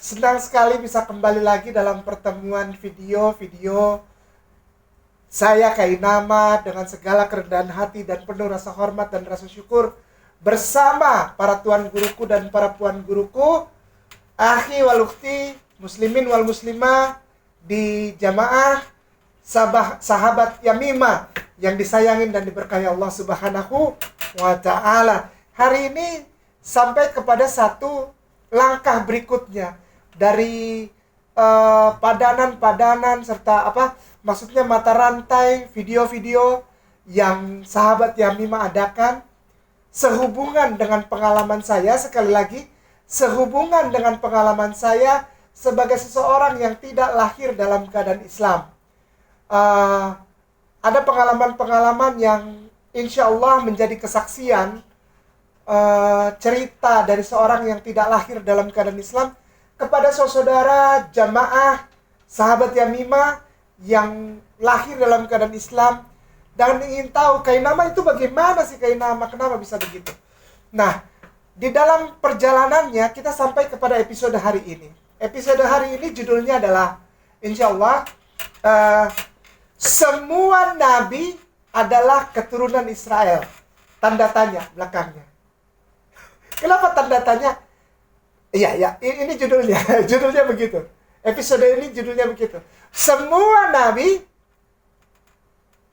Senang sekali bisa kembali lagi dalam pertemuan video-video saya Kainama dengan segala kerendahan hati dan penuh rasa hormat dan rasa syukur bersama para tuan guruku dan para puan guruku, akhi wal ukhti, muslimin wal muslimah di jamaah sahabat Yamima yang disayangin dan diberkahi Allah Subhanahu wa ta'ala. Hari ini sampai kepada satu langkah berikutnya dari padanan serta maksudnya mata rantai video-video yang sahabat Yamima adakan sehubungan dengan pengalaman saya. Sekali lagi, sehubungan dengan pengalaman saya sebagai seseorang yang tidak lahir dalam keadaan Islam. Ada pengalaman-pengalaman yang insya Allah menjadi kesaksian cerita dari seorang yang tidak lahir dalam keadaan Islam kepada saudara jamaah sahabat Yamima yang lahir dalam keadaan Islam dan ingin tahu Kainama itu bagaimana sih Kainama, kenapa bisa begitu. Nah, di dalam perjalanannya kita sampai kepada episode hari ini. Episode hari ini judulnya adalah insya Allah semua nabi adalah keturunan Israel. Tanda tanya belakangnya. Kenapa tanda tanya? Iya, ini judulnya. Judulnya begitu. Episode ini judulnya begitu. Semua nabi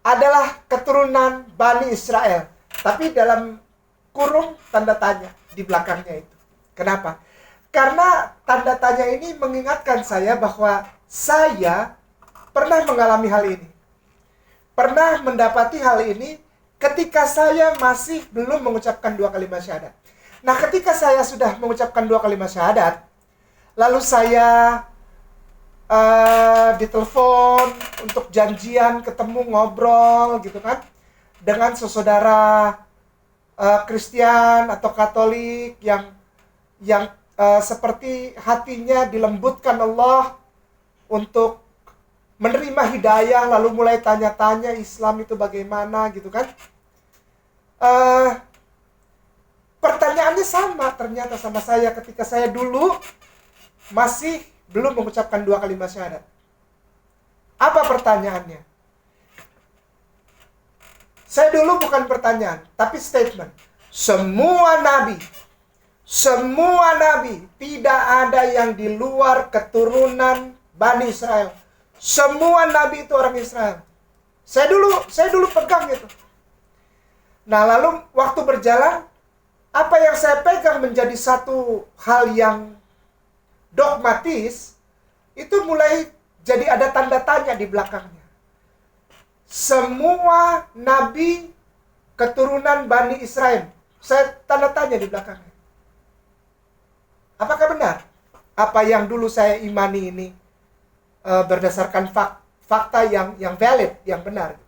adalah keturunan Bani Israel. Tapi dalam kurung tanda tanya di belakangnya itu. Kenapa? Karena tanda tanya ini mengingatkan saya bahwa saya pernah mengalami hal ini. Pernah mendapati hal ini ketika saya masih belum mengucapkan 2 kalimat syahadat. Nah, ketika saya sudah mengucapkan 2 kalimat syahadat, lalu saya ditelepon untuk janjian ketemu ngobrol gitu kan dengan saudara Kristen atau Katolik yang seperti hatinya dilembutkan Allah untuk menerima hidayah, lalu mulai tanya-tanya Islam itu bagaimana gitu kan. Pertanyaannya sama ternyata sama saya ketika saya dulu masih belum mengucapkan 2 kalimat syahadat. Apa pertanyaannya? Saya dulu bukan pertanyaan, tapi statement. Semua nabi, tidak ada yang di luar keturunan Bani Israel. Semua nabi itu orang Israel. Saya dulu pegang itu. Nah, lalu waktu berjalan, apa yang saya pegang menjadi satu hal yang dogmatis, itu mulai jadi ada tanda tanya di belakangnya. Semua nabi keturunan Bani Israel. Saya tanda tanya di belakangnya. Apakah benar? Apa yang dulu saya imani ini berdasarkan fakta yang valid, yang benar.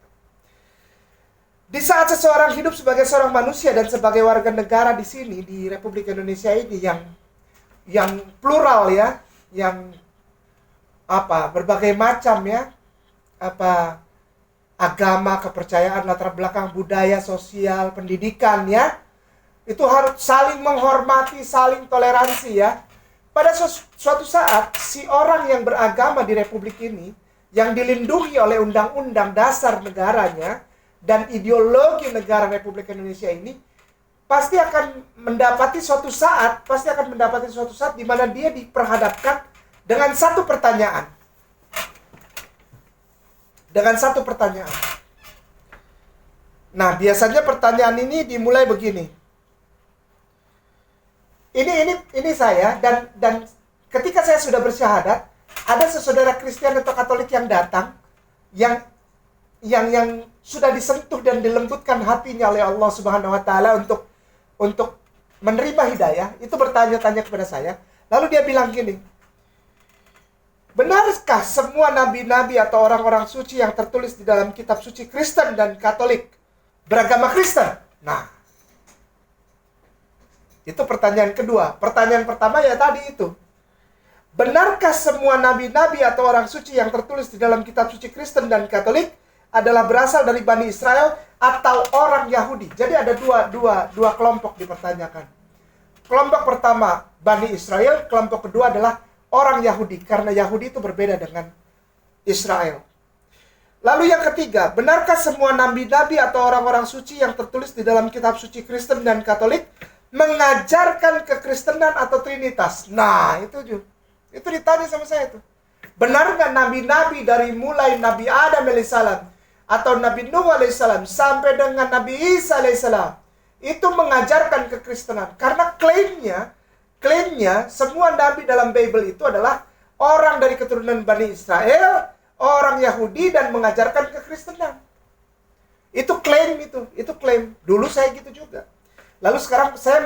Di saat seseorang hidup sebagai seorang manusia dan sebagai warga negara di sini, di Republik Indonesia ini yang plural ya, yang berbagai macam ya, agama, kepercayaan, latar belakang, budaya, sosial, pendidikan ya, itu harus saling menghormati, saling toleransi ya. Pada suatu saat, si orang yang beragama di Republik ini, yang dilindungi oleh undang-undang dasar negaranya, dan ideologi negara Republik Indonesia ini, pasti akan mendapati suatu saat di mana dia diperhadapkan dengan satu pertanyaan. Nah, biasanya pertanyaan ini dimulai begini. Ini saya dan ketika saya sudah bersyahadat, ada saudara Kristen atau Katolik yang datang yang sudah disentuh dan dilembutkan hatinya oleh Allah Subhanahu wa taala untuk menerima hidayah, itu bertanya-tanya kepada saya. Lalu dia bilang gini, benarkah semua nabi-nabi atau orang-orang suci yang tertulis di dalam kitab suci Kristen dan Katolik beragama Kristen? Nah, itu pertanyaan kedua. Pertanyaan pertama ya tadi itu. Benarkah semua nabi-nabi atau orang suci yang tertulis di dalam kitab suci Kristen dan Katolik adalah berasal dari Bani Israel atau orang Yahudi? Jadi ada dua kelompok dipertanyakan. Kelompok pertama Bani Israel, kelompok kedua adalah orang Yahudi, karena Yahudi itu berbeda dengan Israel. Lalu yang ketiga, benarkah semua nabi-nabi atau orang-orang suci yang tertulis di dalam kitab suci Kristen dan Katolik mengajarkan kekristenan atau Trinitas? Nah, itu ditanya sama saya tuh. Benar nggak nabi-nabi dari mulai Nabi Adam alaihissalam atau Nabi Nuh alaihissalam sampai dengan Nabi Isa alaihissalam itu mengajarkan kekristenan? Karena klaimnya semua nabi dalam Bible itu adalah orang dari keturunan Bani Israel, orang Yahudi, dan mengajarkan kekristenan. Itu klaim. Dulu saya gitu juga. Lalu sekarang saya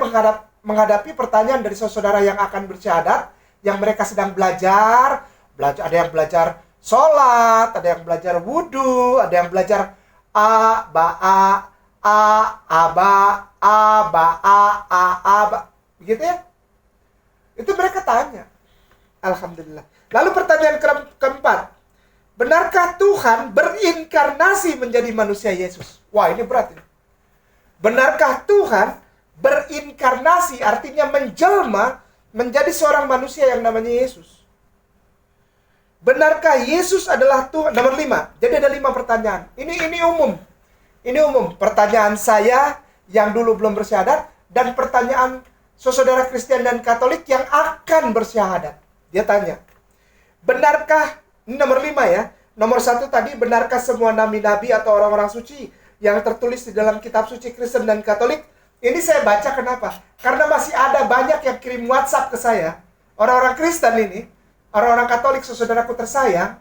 menghadapi pertanyaan dari saudara yang akan bersyahadat, yang mereka sedang belajar, ada yang belajar sholat, ada yang belajar wudhu, ada yang belajar a, ba, begitu ya? Itu mereka tanya. Alhamdulillah. Lalu pertanyaan keempat, benarkah Tuhan berinkarnasi menjadi manusia Yesus? Wah, ini berat ini. Benarkah Tuhan berinkarnasi, artinya menjelma menjadi seorang manusia yang namanya Yesus? Benarkah Yesus adalah Tuhan? Nomor 5. Jadi ada 5 pertanyaan. Ini umum. Ini umum. Pertanyaan saya yang dulu belum bersyahadat dan pertanyaan saudara Kristen dan Katolik yang akan bersyahadat. Dia tanya, benarkah, ini nomor 5 ya. Nomor 1 tadi, benarkah semua nabi-nabi atau orang-orang suci yang tertulis di dalam kitab suci Kristen dan Katolik? Ini saya baca kenapa? Karena masih ada banyak yang kirim WhatsApp ke saya. Orang-orang Kristen ini, orang-orang Katolik, saudaraku tersayang,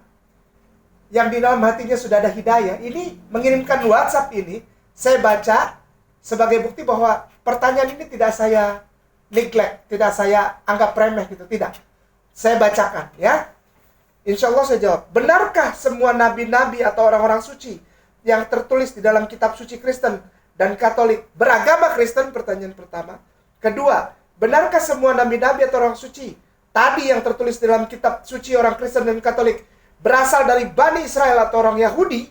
yang di dalam hatinya sudah ada hidayah, ini mengirimkan WhatsApp ini, saya baca sebagai bukti bahwa pertanyaan ini tidak saya neglect, tidak saya anggap remeh gitu, tidak. Saya bacakan ya. Insya Allah saya jawab. Benarkah semua nabi-nabi atau orang-orang suci yang tertulis di dalam kitab suci Kristen dan Katolik beragama Kristen? Pertanyaan pertama. Kedua, benarkah semua nabi-nabi atau orang suci tadi yang tertulis dalam kitab suci orang Kristen dan Katolik berasal dari Bani Israel atau orang Yahudi?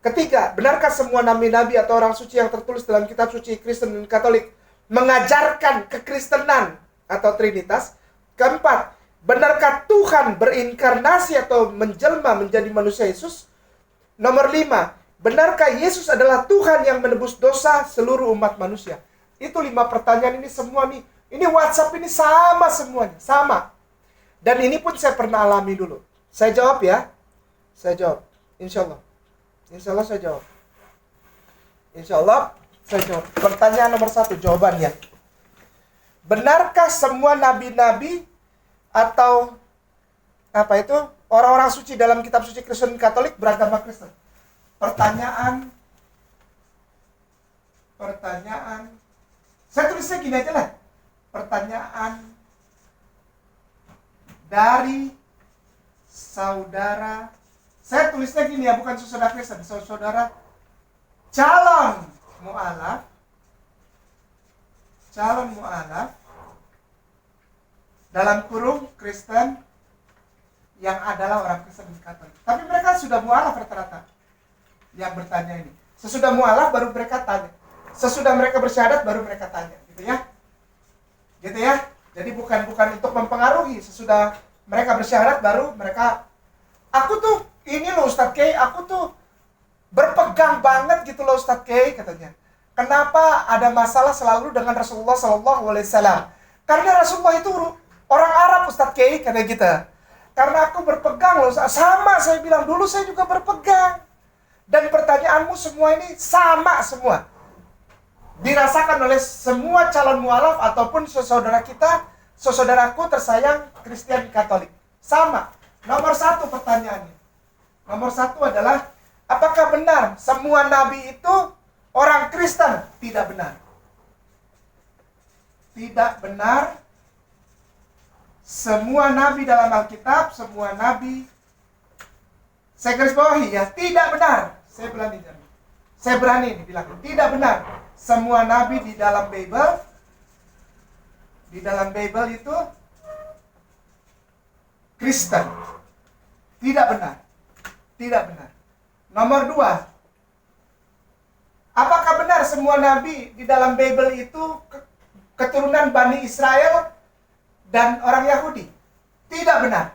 Ketiga, benarkah semua nabi-nabi atau orang suci yang tertulis dalam kitab suci Kristen dan Katolik mengajarkan kekristenan atau Trinitas? Keempat, benarkah Tuhan berinkarnasi atau menjelma menjadi manusia Yesus? Nomor 5, benarkah Yesus adalah Tuhan yang menebus dosa seluruh umat manusia? Itu 5 pertanyaan ini semua nih. Ini WhatsApp ini sama semuanya, sama. Dan ini pun saya pernah alami dulu. Saya jawab ya. Saya jawab. Insya Allah. Insya Allah saya jawab. Insya Allah saya jawab. Pertanyaan nomor 1, jawabannya. Benarkah semua nabi-nabi atau orang-orang suci dalam kitab suci Kristen Katolik beragama Kristen? Pertanyaan. Saya tulisnya gini aja lah. Pertanyaan dari saudara. Saya tulisnya gini ya, bukan saudara Kristen, saudara calon mu'alaf dalam kurung Kristen yang adalah orang Kristen Katolik. Tapi mereka sudah mu'alaf rata-rata yang bertanya ini. Sesudah mu'alaf baru mereka tanya. Sesudah mereka bersyahadat baru mereka tanya, gitu ya. Gitu ya. Jadi bukan untuk mempengaruhi. Sesudah mereka bersyahadat baru mereka, aku tuh ini loh Ustadz Kay, aku tuh berpegang banget gitu loh Ustadz Kay, katanya. Kenapa ada masalah selalu dengan Rasulullah SAW? Karena Rasulullah itu orang Arab Ustadz Kay, kata gitu. Karena aku berpegang loh, sama saya bilang dulu saya juga berpegang. Dan pertanyaanmu semua ini sama semua. Dirasakan oleh semua calon mualaf ataupun saudara kita, saudaraku tersayang Kristen Katolik. Sama. Nomor 1 pertanyaannya. Nomor 1 adalah, apakah benar semua nabi itu orang Kristen? Tidak benar. Tidak benar. Semua nabi dalam Alkitab, semua nabi, saya garis bawahi ya, tidak benar. Saya berani ini bilang, tidak benar. Semua nabi di dalam Bible itu Kristen. Tidak benar. Tidak benar. Nomor 2, apakah benar semua nabi di dalam Bible itu keturunan Bani Israel dan orang Yahudi? Tidak benar.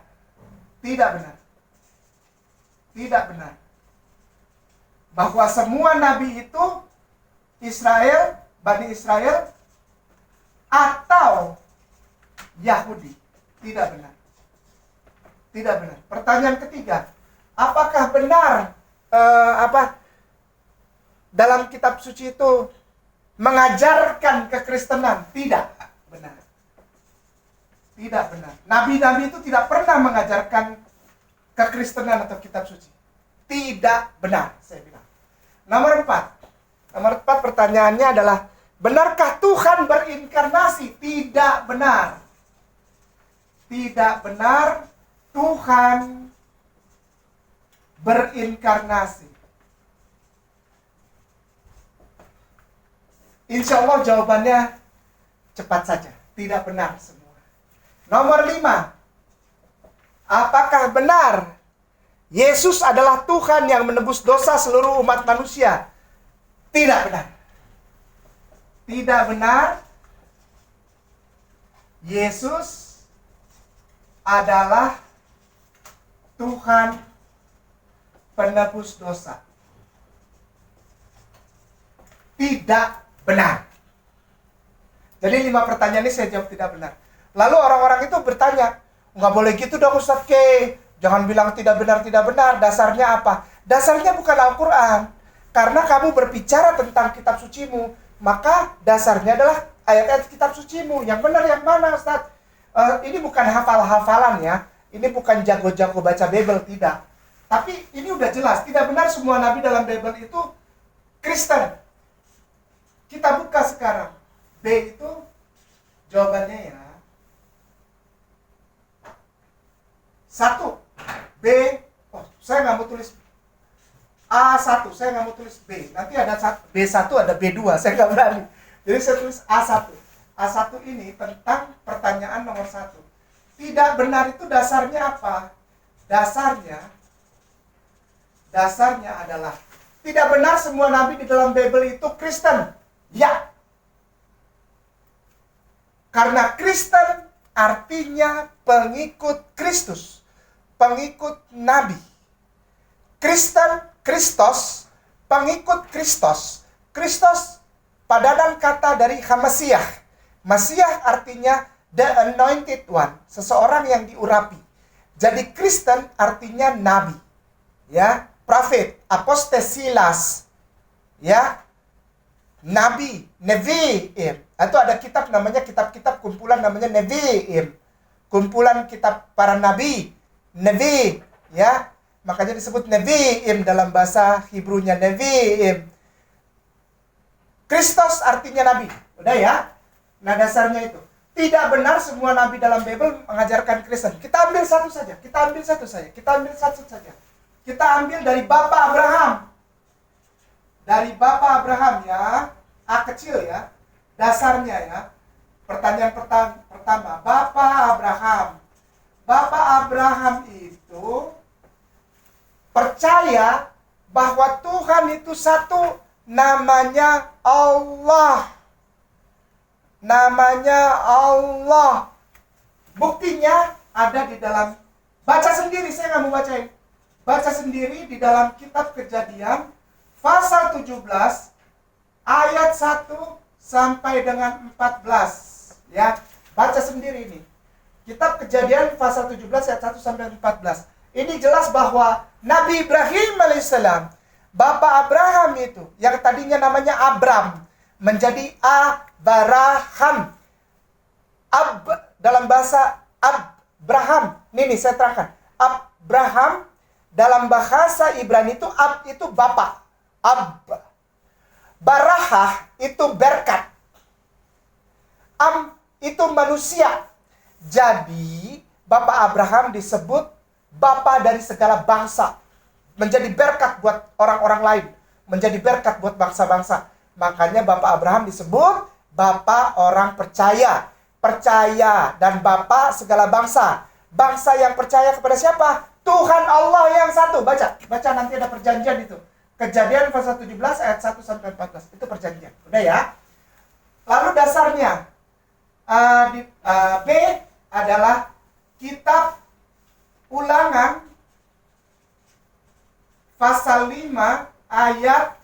Tidak benar. Tidak benar. Bahwa semua nabi itu Israel, Bani Israel, atau Yahudi. Tidak benar. Tidak benar. Pertanyaan ketiga, apakah benar dalam kitab suci itu mengajarkan kekristenan? Tidak benar. Tidak benar. Nabi-nabi itu tidak pernah mengajarkan kekristenan atau kitab suci. Tidak benar, saya bilang. Nomor 4 pertanyaannya adalah, benarkah Tuhan berinkarnasi? Tidak benar. Tidak benar Tuhan berinkarnasi. Insya Allah jawabannya cepat saja. Tidak benar semua. Nomor 5. Apakah benar Yesus adalah Tuhan yang menebus dosa seluruh umat manusia? Tidak benar. Tidak benar. Yesus adalah Tuhan penebus dosa. Tidak benar. Jadi 5 pertanyaan ini saya jawab tidak benar. Lalu orang-orang itu bertanya, nggak boleh gitu dong Ustadz K. Jangan bilang tidak benar, tidak benar. Dasarnya apa? Dasarnya bukan Al-Quran. Karena kamu berbicara tentang kitab sucimu, maka dasarnya adalah ayat-ayat kitab sucimu. Yang benar yang mana Ustadz? Ini bukan hafal-hafalan ya. Ini bukan jago-jago baca Bible, tidak. Tapi ini udah jelas, tidak benar semua nabi dalam Bible itu Kristen. Kita buka sekarang. B itu jawabannya ya. 1. B. Oh, saya nggak mau tulis A1. Saya nggak mau tulis B. Nanti ada B1, ada B2. Saya nggak berani. Jadi saya tulis A1. A1 ini tentang pertanyaan nomor 1. Tidak benar itu dasarnya apa? Dasarnya adalah tidak benar semua nabi di dalam Bible itu Kristen. Ya. Karena Kristen artinya pengikut Kristus, pengikut nabi. Kristen, Kristos, pengikut Kristos. Kristos padanan kata dari Hamasiah. Masiah artinya the anointed one, seseorang yang diurapi. Jadi Kristen artinya nabi. Ya, prophet, apostesilas. Ya. Nabi, Nevi'im. Itu ada kitab namanya kitab-kitab kumpulan namanya Nevi'im. Kumpulan kitab para nabi, Nevi, ya. Makanya disebut Nevi'im dalam bahasa Hebrunya Nevi'im. Kristus artinya nabi. Udah ya? Nah, dasarnya itu. Tidak benar semua nabi dalam Bible mengajarkan Kristen. Kita ambil satu saja. Kita ambil satu saja. Kita ambil dari Bapak Abraham. Dari Bapak Abraham ya. A kecil ya. Dasarnya ya. Pertanyaan pertama. Bapak Abraham itu percaya bahwa Tuhan itu satu, namanya Allah. Namanya Allah. Buktinya ada di dalam, baca sendiri, saya nggak mau bacain. Baca sendiri di dalam kitab Kejadian pasal 17 ayat 1 sampai dengan 14. Ya, baca sendiri ini. Kitab Kejadian pasal 17 ayat 1 sampai 14. Ini jelas bahwa Nabi Ibrahim alaihissalam, Bapak Abraham itu, yang tadinya namanya Abram, menjadi Abraham. Dalam bahasa Abraham. Nih saya terangkan. Abraham dalam bahasa Ibrani itu itu bapak. Barahah itu berkat. Itu manusia. Jadi Bapak Abraham disebut Bapak dari segala bangsa. Menjadi berkat buat orang-orang lain. Menjadi berkat buat bangsa-bangsa. Makanya Bapak Abraham disebut Bapak orang percaya. Percaya dan Bapak segala bangsa. Bangsa yang percaya kepada siapa? Tuhan Allah yang satu. Baca nanti ada perjanjian itu. Kejadian pasal 17 ayat 1 sampai 14. Itu perjanjian. Udah ya. Lalu dasarnya B adalah kitab Ulangan pasal 5 ayat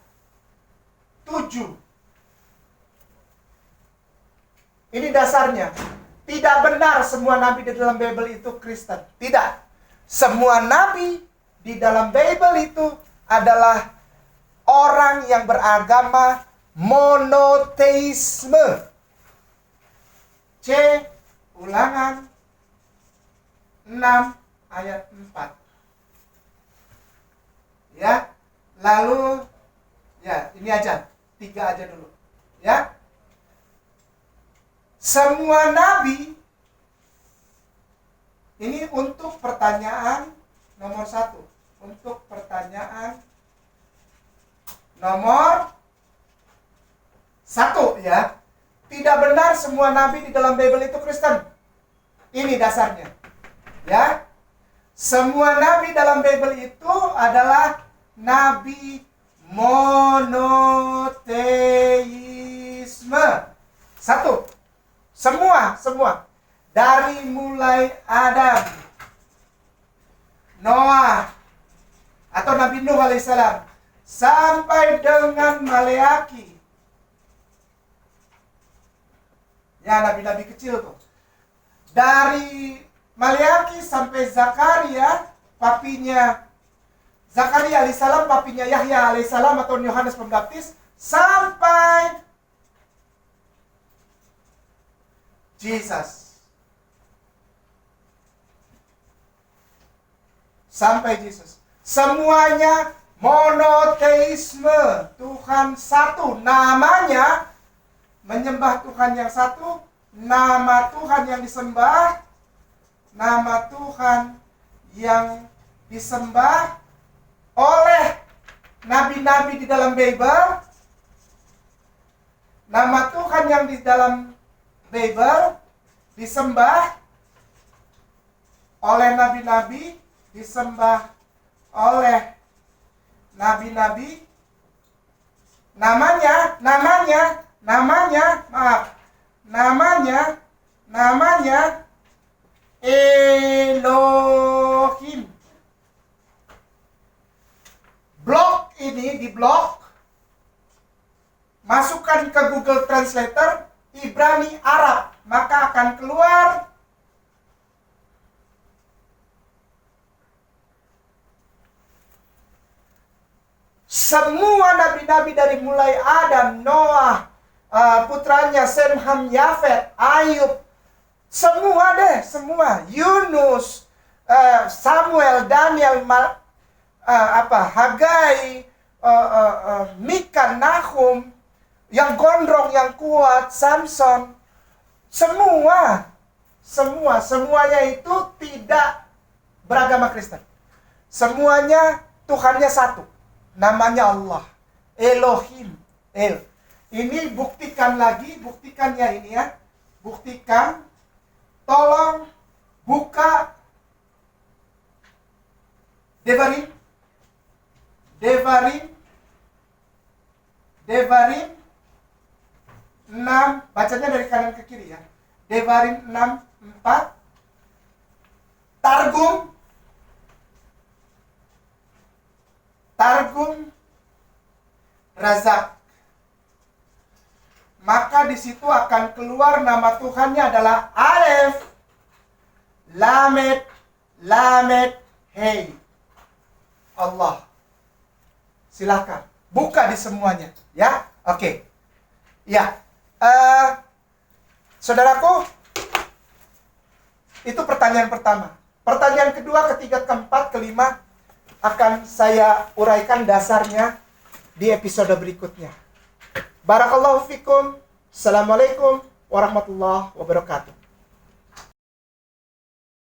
7. Ini dasarnya. Tidak benar semua nabi di dalam Bible itu Kristen. Tidak. Semua nabi di dalam Bible itu adalah orang yang beragama monoteisme. C. Ulangan 6 ayat 4. Ya. Lalu ya, ini aja. 3 aja dulu. Ya. Semua nabi ini untuk pertanyaan nomor 1. Untuk pertanyaan nomor 1 ya. Tidak benar semua nabi di dalam Bible itu Kristen. Ini dasarnya. Ya. Semua nabi dalam Bible itu adalah nabi monoteisme. 1. Semua. Dari mulai Adam, Noah, atau Nabi Nuh alaihissalam, sampai dengan Maleaki. Ya, nabi-nabi kecil tuh. Dari Maleaki sampai Zakaria, papinya Zakaria alaihissalam, papinya Yahya alaihissalam atau Yohanes Pembaptis, sampai Jesus. Sampai Yesus. Semuanya monoteisme. Tuhan satu. Namanya menyembah Tuhan yang satu. Nama Tuhan yang disembah. Nama Tuhan yang disembah oleh nabi-nabi di dalam Bible. Nama Tuhan yang di dalam Bible disembah oleh nabi-nabi, disembah oleh nabi-nabi. Namanya Elohim. Blok ini di blok, masukkan ke Google Translator Ibrani Arab, maka akan keluar semua nabi-nabi dari mulai Adam, Noah, putranya Sem, Ham, Yafet, Ayub, semua, Yunus, Samuel, Daniel, Hagai, Mika, Nahum, yang gondrong, yang kuat, Samson, semuanya itu tidak beragama Kristen. Semuanya Tuhannya satu, namanya Allah, Elohim. Ini buktikan ya ini ya, buktikan. Tolong buka Devarim 6, bacanya dari kanan ke kiri ya. Devarim 6:4. Targum Razak. Maka di situ akan keluar nama Tuhannya adalah Alef, Lamed, Hei. Allah. Silakan buka di semuanya ya. Oke. Ya. Saudaraku, itu pertanyaan pertama. Pertanyaan kedua, ketiga, keempat, kelima akan saya uraikan dasarnya di episode berikutnya. Barakallahu fikum. Assalamualaikum warahmatullahi wabarakatuh.